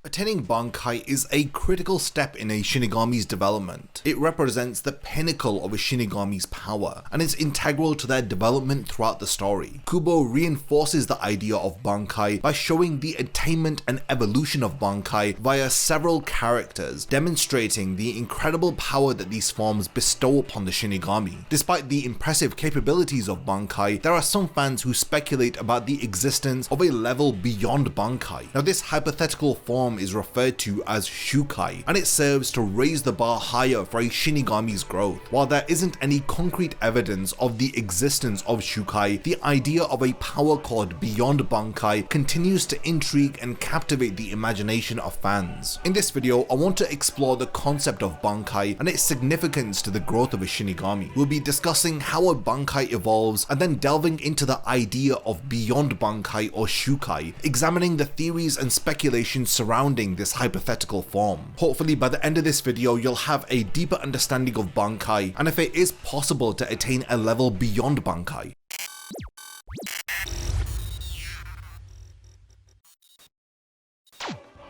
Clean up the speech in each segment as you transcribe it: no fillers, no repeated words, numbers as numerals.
Attaining Bankai is a critical step in a Shinigami's development. It represents the pinnacle of a Shinigami's power, and is integral to their development throughout the story. Kubo reinforces the idea of Bankai by showing the attainment and evolution of Bankai via several characters, demonstrating the incredible power that these forms bestow upon the Shinigami. Despite the impressive capabilities of Bankai, there are some fans who speculate about the existence of a level beyond Bankai. Now, this hypothetical form is referred to as Shukai, and it serves to raise the bar higher for a Shinigami's growth. While there isn't any concrete evidence of the existence of Shukai, the idea of a power called Beyond Bankai continues to intrigue and captivate the imagination of fans. In this video, I want to explore the concept of Bankai and its significance to the growth of a Shinigami. We'll be discussing how a Bankai evolves, and then delving into the idea of Beyond Bankai or Shukai, examining the theories and speculations surrounding this hypothetical form. Hopefully by the end of this video you'll have a deeper understanding of Bankai and if it is possible to attain a level beyond Bankai.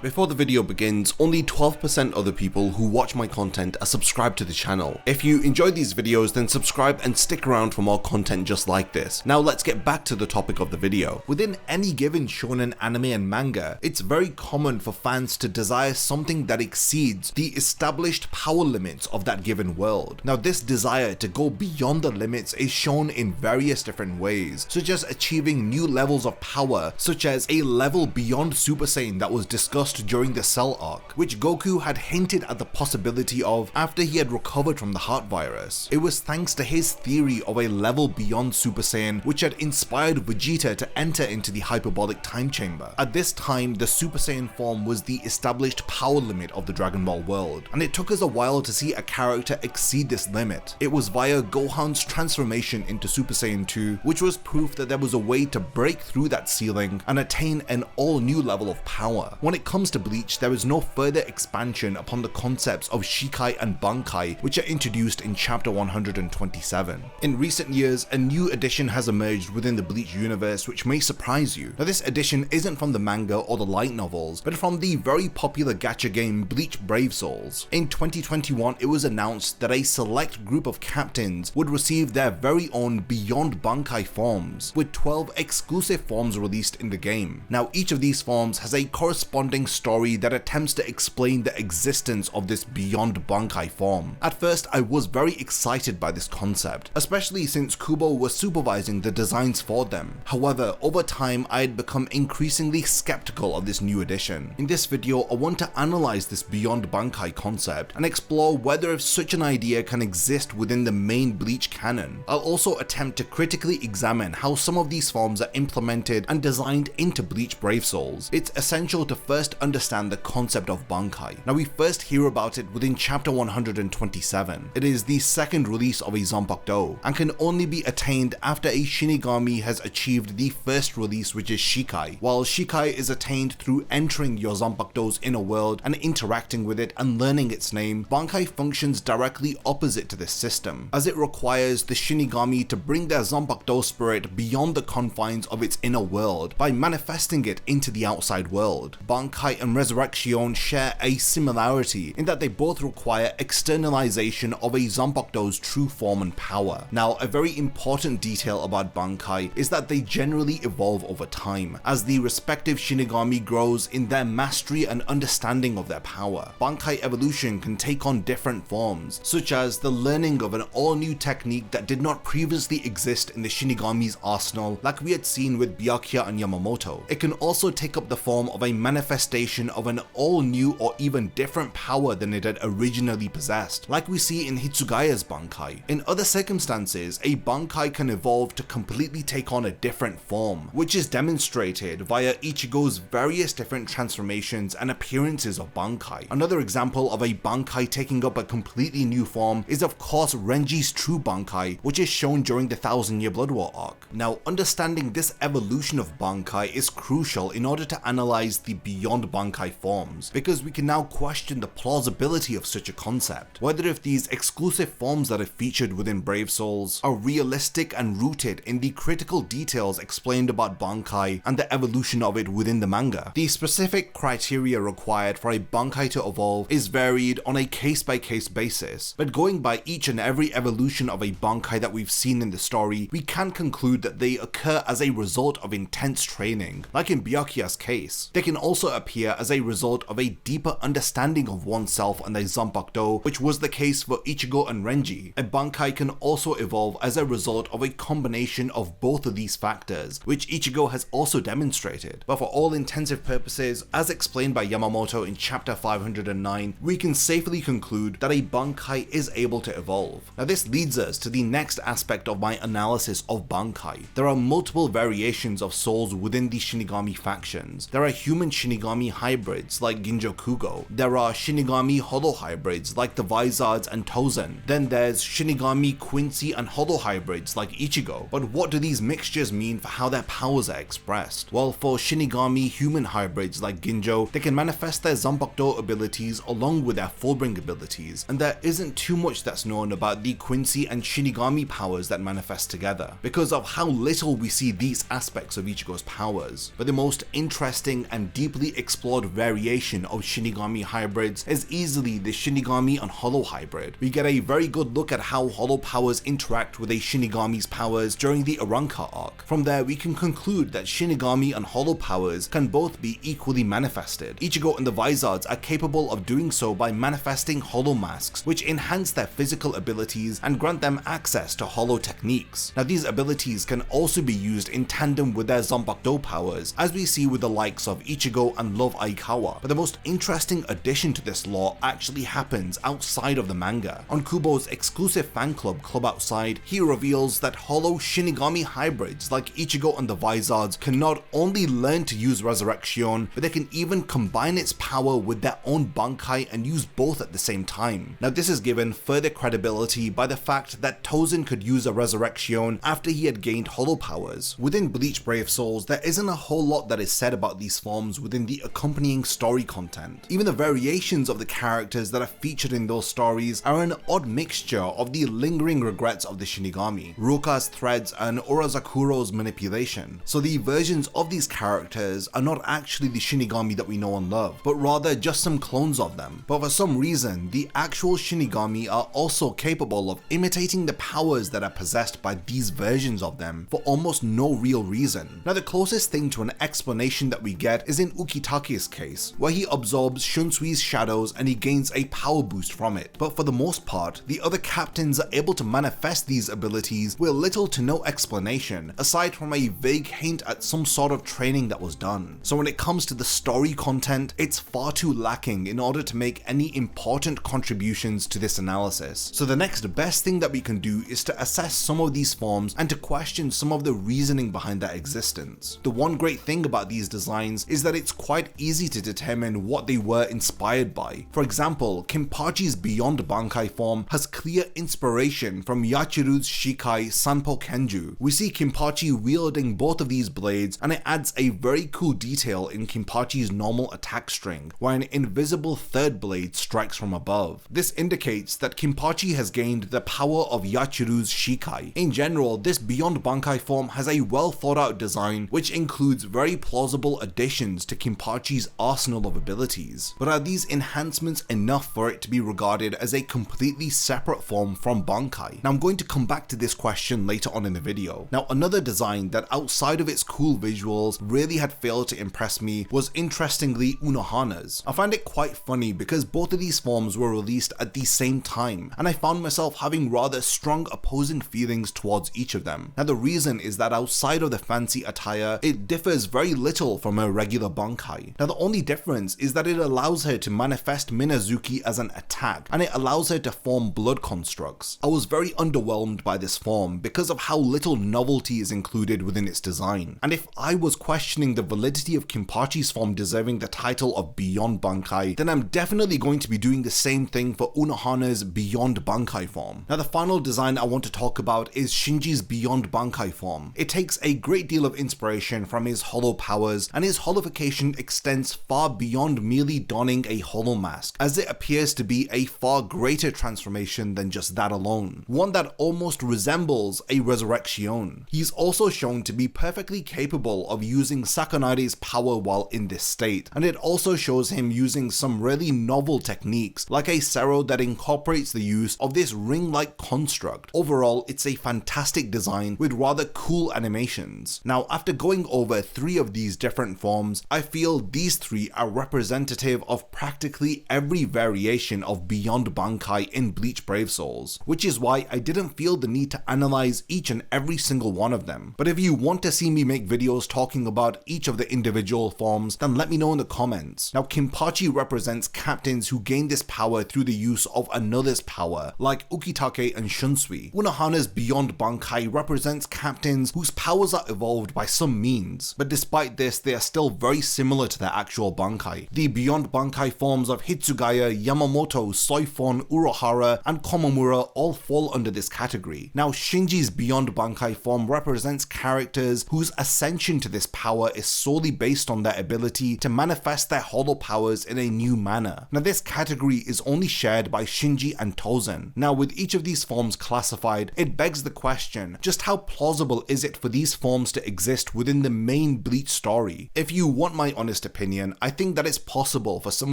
Before the video begins, only 12% of the people who watch my content are subscribed to the channel. If you enjoy these videos, then subscribe and stick around for more content just like this. Now let's get back to the topic of the video. Within any given shonen anime and manga, it's very common for fans to desire something that exceeds the established power limits of that given world. Now this desire to go beyond the limits is shown in various different ways, such as achieving new levels of power, such as a level beyond Super Saiyan that was discussed during the Cell arc, which Goku had hinted at the possibility of after he had recovered from the heart virus. It was thanks to his theory of a level beyond Super Saiyan which had inspired Vegeta to enter into the hyperbolic time chamber. At this time, the Super Saiyan form was the established power limit of the Dragon Ball world, and it took us a while to see a character exceed this limit. It was via Gohan's transformation into Super Saiyan 2, which was proof that there was a way to break through that ceiling and attain an all new level of power. When it comes to Bleach, there is no further expansion upon the concepts of Shikai and Bankai, which are introduced in chapter 127. In recent years, a new edition has emerged within the Bleach universe which may surprise you. Now this edition isn't from the manga or the light novels, but from the very popular gacha game BLEACH Brave Souls. In 2021, it was announced that a select group of captains would receive their very own Beyond Bankai forms, with 12 exclusive forms released in the game. Now each of these forms has a corresponding story that attempts to explain the existence of this Beyond Bankai form. At first, I was very excited by this concept, especially since Kubo was supervising the designs for them. However, over time, I had become increasingly skeptical of this new edition. In this video, I want to analyze this Beyond Bankai concept and explore whether if such an idea can exist within the main Bleach canon. I'll also attempt to critically examine how some of these forms are implemented and designed into Bleach Brave Souls. It's essential to first understand the concept of Bankai. Now we first hear about it within chapter 127. It is the second release of a Zanpakuto and can only be attained after a Shinigami has achieved the first release, which is Shikai. While Shikai is attained through entering your Zanpakuto's inner world and interacting with it and learning its name, Bankai functions directly opposite to this system, as it requires the Shinigami to bring their Zanpakuto spirit beyond the confines of its inner world by manifesting it into the outside world. Bankai and Resurrection share a similarity in that they both require externalization of a Zanpakuto's true form and power. Now, a very important detail about Bankai is that they generally evolve over time, as the respective Shinigami grows in their mastery and understanding of their power. Bankai evolution can take on different forms, such as the learning of an all-new technique that did not previously exist in the Shinigami's arsenal, like we had seen with Byakuya and Yamamoto. It can also take up the form of a manifestation of an all-new or even different power than it had originally possessed, like we see in Hitsugaya's Bankai. In other circumstances, a Bankai can evolve to completely take on a different form, which is demonstrated via Ichigo's various different transformations and appearances of Bankai. Another example of a Bankai taking up a completely new form is of course Renji's true Bankai, which is shown during the 1000-Year Blood War arc. Now, understanding this evolution of Bankai is crucial in order to analyze the Beyond Beyond Bankai forms, because we can now question the plausibility of such a concept, whether if these exclusive forms that are featured within Brave Souls are realistic and rooted in the critical details explained about Bankai and the evolution of it within the manga. The specific criteria required for a Bankai to evolve is varied on a case-by-case basis, but going by each and every evolution of a Bankai that we've seen in the story, we can conclude that they occur as a result of intense training. Like in Byakuya's case, they can also appear as a result of a deeper understanding of oneself and the Zanpakuto, which was the case for Ichigo and Renji. A Bankai can also evolve as a result of a combination of both of these factors, which Ichigo has also demonstrated. But for all intensive purposes, as explained by Yamamoto in chapter 509, we can safely conclude that a Bankai is able to evolve. Now this leads us to the next aspect of my analysis of Bankai. There are multiple variations of souls within the Shinigami factions. There are human Shinigami hybrids like Ginjo Kugo. There are Shinigami holo hybrids like the Vizards and Tozen. Then there's Shinigami Quincy and holo hybrids like Ichigo. But what do these mixtures mean for how their powers are expressed? Well, for Shinigami human hybrids like Ginjo, they can manifest their Zanpakuto abilities along with their Fullbring abilities, and there isn't too much that's known about the Quincy and Shinigami powers that manifest together, because of how little we see these aspects of Ichigo's powers. But the most interesting and deeply explored variation of Shinigami hybrids is easily the Shinigami and holo hybrid. We get a very good look at how holo powers interact with a Shinigami's powers during the Arrancar arc. From there, we can conclude that Shinigami and holo powers can both be equally manifested. Ichigo and the Vizards are capable of doing so by manifesting holo masks, which enhance their physical abilities and grant them access to holo techniques. Now these abilities can also be used in tandem with their Zanpakuto powers, as we see with the likes of Ichigo and Love Aikawa. But the most interesting addition to this lore actually happens outside of the manga. On Kubo's exclusive fan club, Club Outside, he reveals that holo Shinigami hybrids like Ichigo and the Vizards can not only learn to use Resurrection, but they can even combine its power with their own Bankai and use both at the same time. Now this is given further credibility by the fact that Tozen could use a Resurrection after he had gained holo powers. Within Bleach Brave Souls, there isn't a whole lot that is said about these forms within the accompanying story content. Even the variations of the characters that are featured in those stories are an odd mixture of the lingering regrets of the Shinigami, Ruka's threads and Urazakuro's manipulation. So the versions of these characters are not actually the Shinigami that we know and love, but rather just some clones of them. But for some reason, the actual Shinigami are also capable of imitating the powers that are possessed by these versions of them for almost no real reason. Now the closest thing to an explanation that we get is in Ukitake's case, where he absorbs Shunsui's shadows and he gains a power boost from it. But for the most part, the other captains are able to manifest these abilities with little to no explanation, aside from a vague hint at some sort of training that was done. So when it comes to the story content, it's far too lacking in order to make any important contributions to this analysis. So the next best thing that we can do is to assess some of these forms and to question some of the reasoning behind their existence. The one great thing about these designs is that it's quite easy to determine what they were inspired by. For example, Kinpachi's Beyond Bankai form has clear inspiration from Yachiru's Shukai Sanpo Kenju. We see Kinpachi wielding both of these blades, and it adds a very cool detail in Kinpachi's normal attack string, where an invisible third blade strikes from above. This indicates that Kinpachi has gained the power of Yachiru's Shukai. In general, this Beyond Bankai form has a well thought out design which includes very plausible additions to Kinpachi's arsenal of abilities. But are these enhancements enough for it to be regarded as a completely separate form from Bankai? Now I'm going to come back to this question later on in the video. Now another design that outside of its cool visuals really had failed to impress me was interestingly Unohana's. I find it quite funny because both of these forms were released at the same time, and I found myself having rather strong opposing feelings towards each of them. Now the reason is that outside of the fancy attire, it differs very little from a regular Bankai. Now the only difference is that it allows her to manifest Minazuki as an attack, and it allows her to form blood constructs. I was very underwhelmed by this form because of how little novelty is included within its design. And if I was questioning the validity of Kinpachi's form deserving the title of Beyond Bankai, then I'm definitely going to be doing the same thing for Unohana's Beyond Bankai form. Now the final design I want to talk about is Shinji's Beyond Bankai form. It takes a great deal of inspiration from his holo powers, and his holification extends far beyond merely donning a hollow mask, as it appears to be a far greater transformation than just that alone, one that almost resembles a resurrection. He's also shown to be perfectly capable of using Sakanade's power while in this state, and it also shows him using some really novel techniques, like a Sero that incorporates the use of this ring-like construct. Overall, it's a fantastic design with rather cool animations. Now, after going over 3 of these different forms, I feel these 3 are representative of practically every variation of Beyond Bankai in BLEACH Brave Souls, which is why I didn't feel the need to analyze each and every single one of them. But if you want to see me make videos talking about each of the individual forms, then let me know in the comments. Now, Kinpachi represents captains who gain this power through the use of another's power, like Ukitake and Shunsui. Unohana's Beyond Bankai represents captains whose powers are evolved by some means, but despite this, they are still very similar to their actual Bankai. The Beyond Bankai forms of Hitsugaya, Yamamoto, Soifon, Urohara, and Komamura all fall under this category. Now, Shinji's Beyond Bankai form represents characters whose ascension to this power is solely based on their ability to manifest their hollow powers in a new manner. Now, this category is only shared by Shinji and Tozen. Now, with each of these forms classified, it begs the question, just how plausible is it for these forms to exist within the main Bleach story? If you want my honest opinion, I think that it's possible for some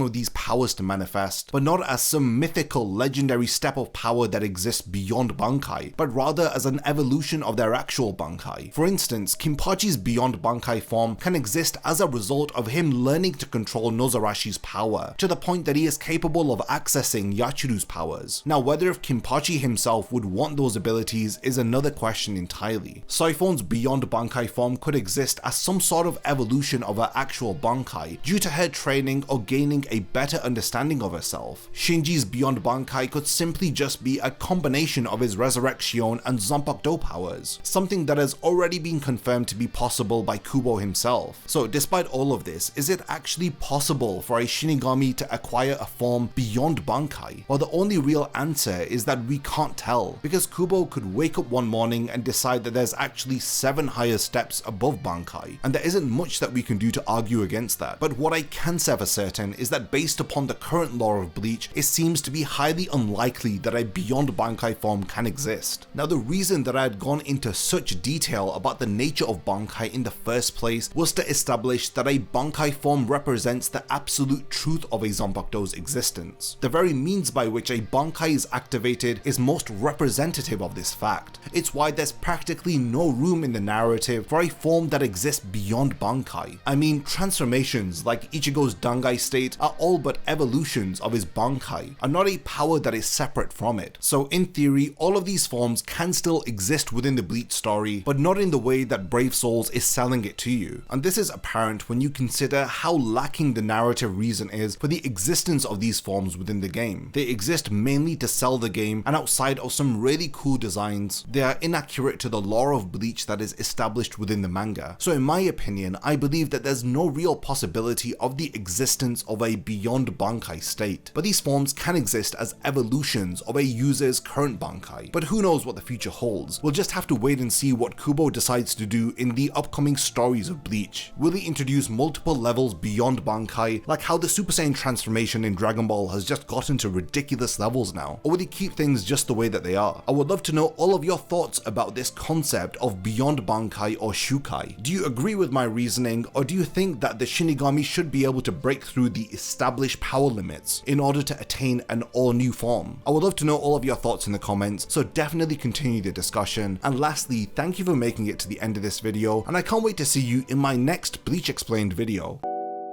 of these powers to manifest, but not as some mythical, legendary step of power that exists beyond Bankai, but rather as an evolution of their actual Bankai. For instance, Kinpachi's Beyond Bankai form can exist as a result of him learning to control Nozarashi's power, to the point that he is capable of accessing Yachiru's powers. Now, whether if Kinpachi himself would want those abilities is another question entirely. Soifon's Beyond Bankai form could exist as some sort of evolution of her actual Bankai, due to her training or gaining a better understanding of herself. Shinji's Beyond Bankai could simply just be a combination of his Resurrection and Zanpakuto powers, something that has already been confirmed to be possible by Kubo himself. So despite all of this, is it actually possible for a Shinigami to acquire a form beyond Bankai? Well, the only real answer is that we can't tell, because Kubo could wake up one morning and decide that there's actually 7 higher steps above Bankai, and there isn't much that we can do to argue against that. But what I can say for certain is that based upon the current lore of Bleach, it seems to be highly unlikely that a Beyond Bankai form can exist. Now, the reason that I had gone into such detail about the nature of Bankai in the first place was to establish that a Bankai form represents the absolute truth of a Zanpakuto's existence. The very means by which a Bankai is activated is most representative of this fact. It's why there's practically no room in the narrative for a form that exists beyond Bankai. I mean, transformations like Ichigo's Dangai state are all but evolutions of his Bankai, and not a power that is separate from it. So in theory, all of these forms can still exist within the Bleach story, but not in the way that Brave Souls is selling it to you. And this is apparent when you consider how lacking the narrative reason is for the existence of these forms within the game. They exist mainly to sell the game, and outside of some really cool designs, they are inaccurate to the lore of Bleach that is established within the manga. So in my opinion, I believe that there's no real possibility of the existence of a Beyond Bankai state, but these forms can exist as evolutions of a user's current Bankai. But who knows what the future holds? We'll just have to wait and see what Kubo decides to do in the upcoming stories of Bleach. Will he introduce multiple levels beyond Bankai, like how the Super Saiyan transformation in Dragon Ball has just gotten to ridiculous levels now? Or will he keep things just the way that they are? I would love to know all of your thoughts about this concept of Beyond Bankai or Shukai. Do you agree with my reasoning, or do you think that the Shinigami should be able to break through the established power limits in order to attain an all-new form? I would love to know all of your thoughts in the comments, so definitely continue the discussion. And lastly, thank you for making it to the end of this video, and I can't wait to see you in my next Bleach Explained video.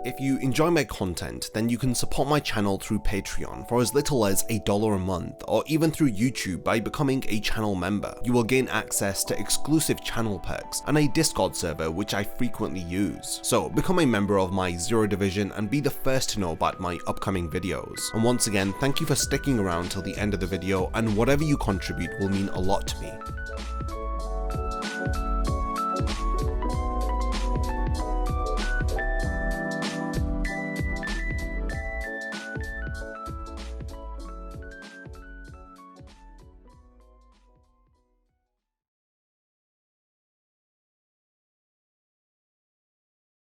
If you enjoy my content, then you can support my channel through Patreon for as little as $1 a month, or even through YouTube by becoming a channel member. You will gain access to exclusive channel perks and a Discord server which I frequently use. So become a member of my Zero Division and be the first to know about my upcoming videos. And once again, thank you for sticking around till the end of the video, and whatever you contribute will mean a lot to me.